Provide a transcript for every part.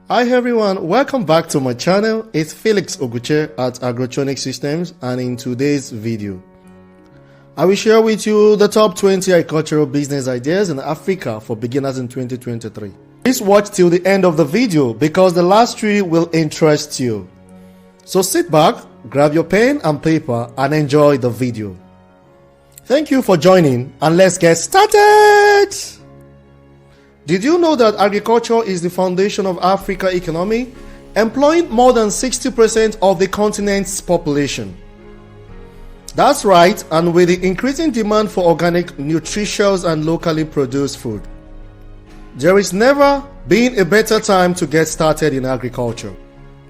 Hi everyone, welcome back to my channel. It's Felix Oguche at Agrotronic Systems, and in today's video I will share with you the top 20 agricultural business ideas in Africa for beginners in 2023. Please watch till the end of the video because the last three will interest you. So sit back, grab your pen and paper and enjoy the video. Thank you for joining and let's get started. Did you know that agriculture is the foundation of Africa's economy, employing more than 60% of the continent's population? That's right, and with the increasing demand for organic, nutritious and locally produced food, there is never been a better time to get started in agriculture.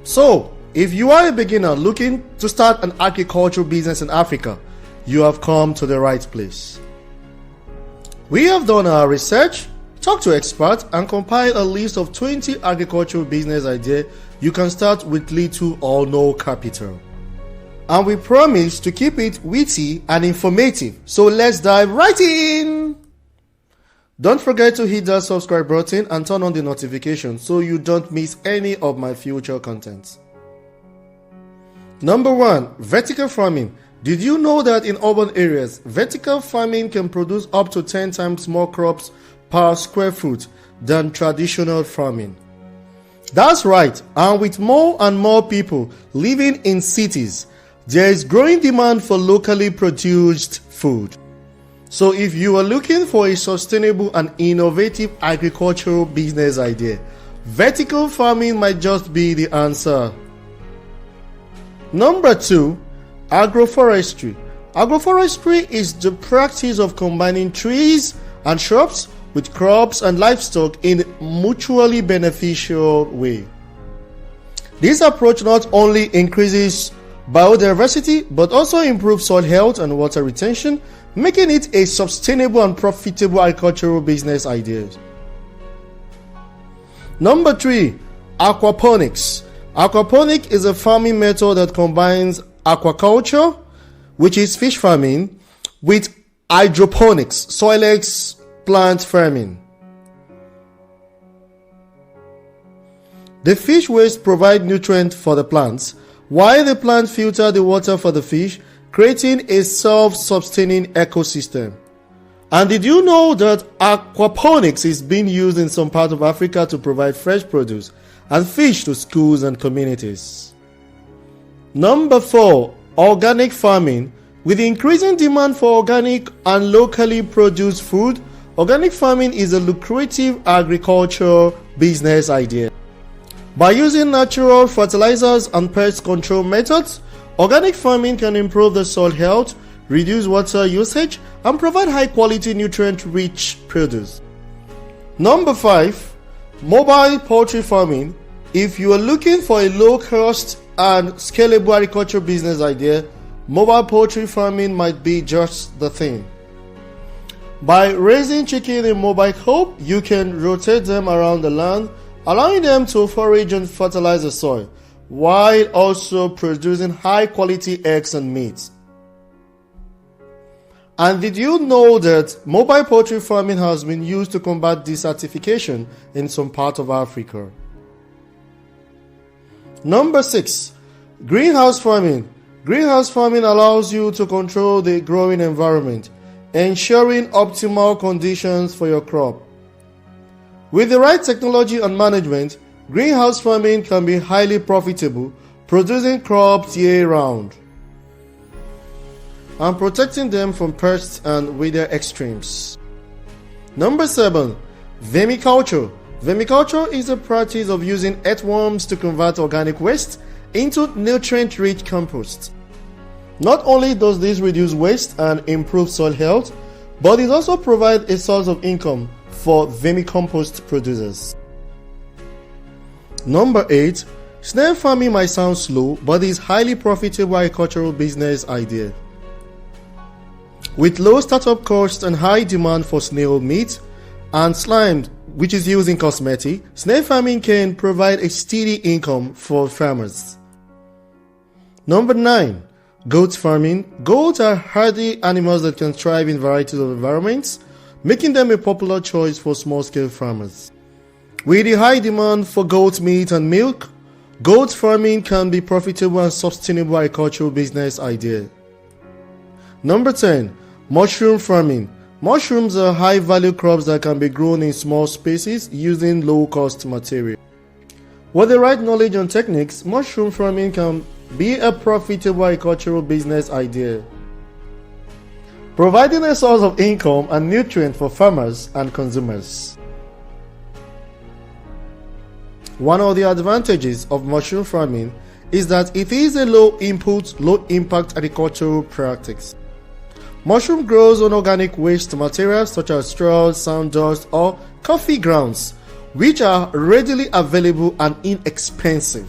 So, if you are a beginner looking to start an agricultural business in Africa, you have come to the right place. We have done our research, talked to experts and compiled a list of 20 agricultural business ideas you can start with little or no capital. And we promise to keep it witty and informative. So let's dive right in. Don't forget to hit that subscribe button and turn on the notification so you don't miss any of my future content. Number 1, vertical farming. Did you know that in urban areas, vertical farming can produce up to 10 times more crops per square foot than traditional farming? That's right, and with more and more people living in cities, there is growing demand for locally produced food. So if you are looking for a sustainable and innovative agricultural business idea, vertical farming might just be the answer. Number 2, agroforestry. Agroforestry is the practice of combining trees and shrubs with crops and livestock in a mutually beneficial way. This approach not only increases biodiversity but also improves soil health and water retention, making it a sustainable and profitable agricultural business idea. Number 3, aquaponics. Aquaponics is a farming method that combines aquaculture, which is fish farming, with hydroponics, soilless plant farming. The fish waste provide nutrients for the plants, while the plants filter the water for the fish, creating a self-sustaining ecosystem. And did you know that aquaponics is being used in some parts of Africa to provide fresh produce and fish to schools and communities? Number 4, organic farming. With the increasing demand for organic and locally produced food, organic farming is a lucrative agricultural business idea. By using natural fertilizers and pest control methods, organic farming can improve the soil health, reduce water usage, and provide high-quality, nutrient-rich produce. Number 5, mobile poultry farming. If you are looking for a low-cost and scalable agricultural business idea, mobile poultry farming might be just the thing. By raising chicken in mobile coop, you can rotate them around the land, allowing them to forage and fertilize the soil, while also producing high-quality eggs and meat. And did you know that mobile poultry farming has been used to combat desertification in some parts of Africa? Number 6, greenhouse farming. Greenhouse farming allows you to control the growing environment, ensuring optimal conditions for your crop. With the right technology and management, greenhouse farming can be highly profitable, producing crops year-round and protecting them from pests and weather extremes. Number 7, vermiculture. Vermiculture is the practice of using earthworms to convert organic waste into nutrient-rich compost. Not only does this reduce waste and improve soil health, but it also provides a source of income for vermicompost producers. Number 8, snail farming might sound slow, but is highly profitable agricultural business idea. With low startup costs and high demand for snail meat and slime, which is used in cosmetics, snail farming can provide a steady income for farmers. Number 9, goat farming. Goats are hardy animals that can thrive in varieties of environments, making them a popular choice for small-scale farmers. With the high demand for goat meat and milk, goat farming can be profitable and sustainable agricultural business idea. Number 10. Mushroom farming. Mushrooms are high-value crops that can be grown in small spaces using low-cost material. With the right knowledge and techniques, mushroom farming can be a profitable agricultural business idea, providing a source of income and nutrient for farmers and consumers. One of the advantages of mushroom farming is that it is a low-input, low-impact agricultural practice. Mushroom grows on organic waste materials such as straw, sawdust, or coffee grounds, which are readily available and inexpensive.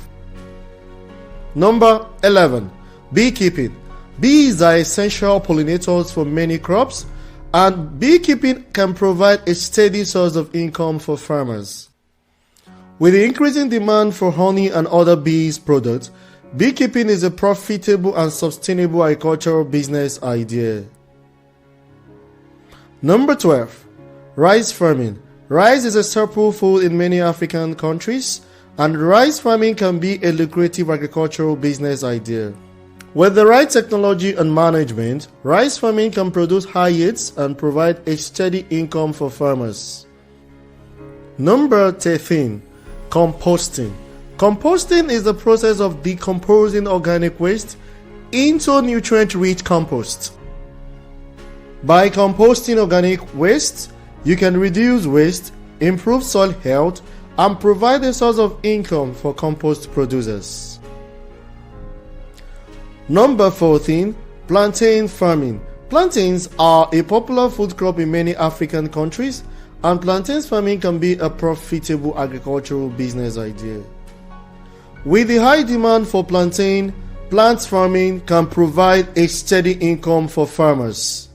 Number 11. Beekeeping. Bees are essential pollinators for many crops, and beekeeping can provide a steady source of income for farmers. With the increasing demand for honey and other bees products, beekeeping is a profitable and sustainable agricultural business idea. Number 12. Rice farming. Rice is a staple food in many African countries, and rice farming can be a lucrative agricultural business idea. With the right technology and management, rice farming can produce high yields and provide a steady income for farmers. Number 13. Composting. Composting is the process of decomposing organic waste into nutrient-rich compost. By composting organic waste, you can reduce waste, improve soil health, and provide a source of income for compost producers. Number 14. Plantain farming. Plantains are a popular food crop in many African countries, and plantain farming can be a profitable agricultural business idea. With the high demand for plantain, plant farming can provide a steady income for farmers.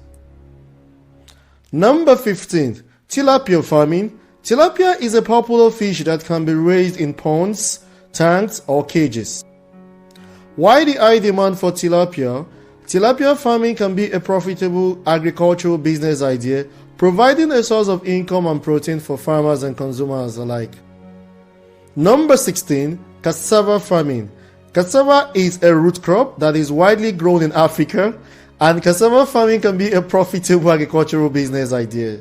Number 15. Tilapia farming. Tilapia is a popular fish that can be raised in ponds, tanks, or cages. While the high demand for tilapia farming can be a profitable agricultural business idea, providing a source of income and protein for farmers and consumers alike. Number 16. Cassava farming. Cassava is a root crop that is widely grown in Africa, and cassava farming can be a profitable agricultural business idea.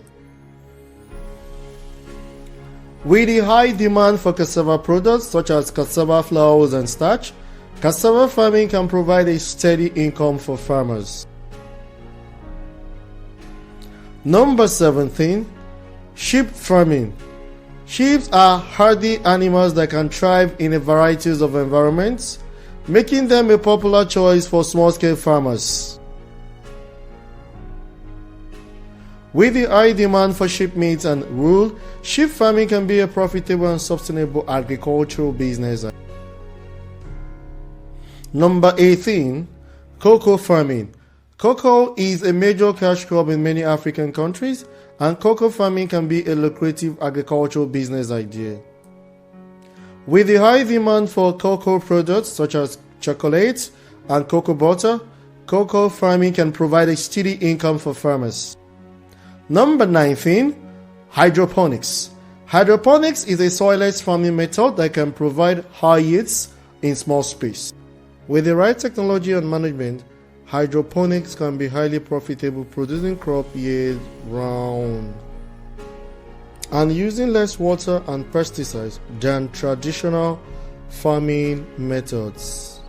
With the high demand for cassava products such as cassava flours and starch, cassava farming can provide a steady income for farmers. Number 17. Sheep farming. Sheep are hardy animals that can thrive in a variety of environments, making them a popular choice for small-scale farmers. With the high demand for sheep meat and wool, sheep farming can be a profitable and sustainable agricultural business. Number 18. Cocoa farming. Cocoa is a major cash crop in many African countries, and cocoa farming can be a lucrative agricultural business idea. With the high demand for cocoa products such as chocolate and cocoa butter, cocoa farming can provide a steady income for farmers. Number 19. Hydroponics. Hydroponics is a soilless farming method that can provide high yields in small space. With the right technology and management, hydroponics can be highly profitable, producing crop year-round and using less water and pesticides than traditional farming methods.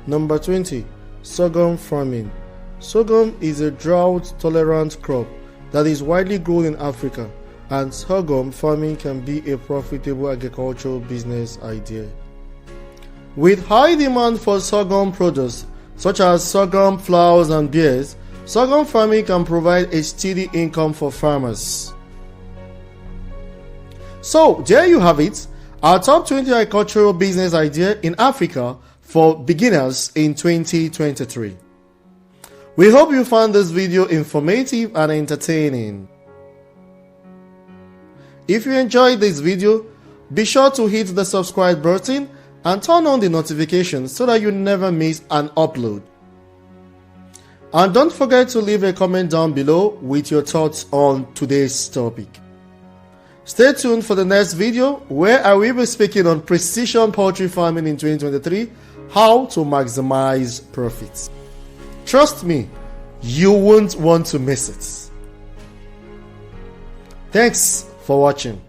Number 20. Sorghum farming. Sorghum is a drought-tolerant crop that is widely grown in Africa, and sorghum farming can be a profitable agricultural business idea. With high demand for sorghum products such as sorghum flours and beers, sorghum farming can provide a steady income for farmers. So there you have it, our top 20 agricultural business idea in Africa for beginners in 2023. We hope you found this video informative and entertaining. If you enjoyed this video, be sure to hit the subscribe button and turn on the notifications so that you never miss an upload. And don't forget to leave a comment down below with your thoughts on today's topic. Stay tuned for the next video where I will be speaking on precision poultry farming in 2023, how to maximize profits. Trust me, you won't want to miss it. Thanks for watching.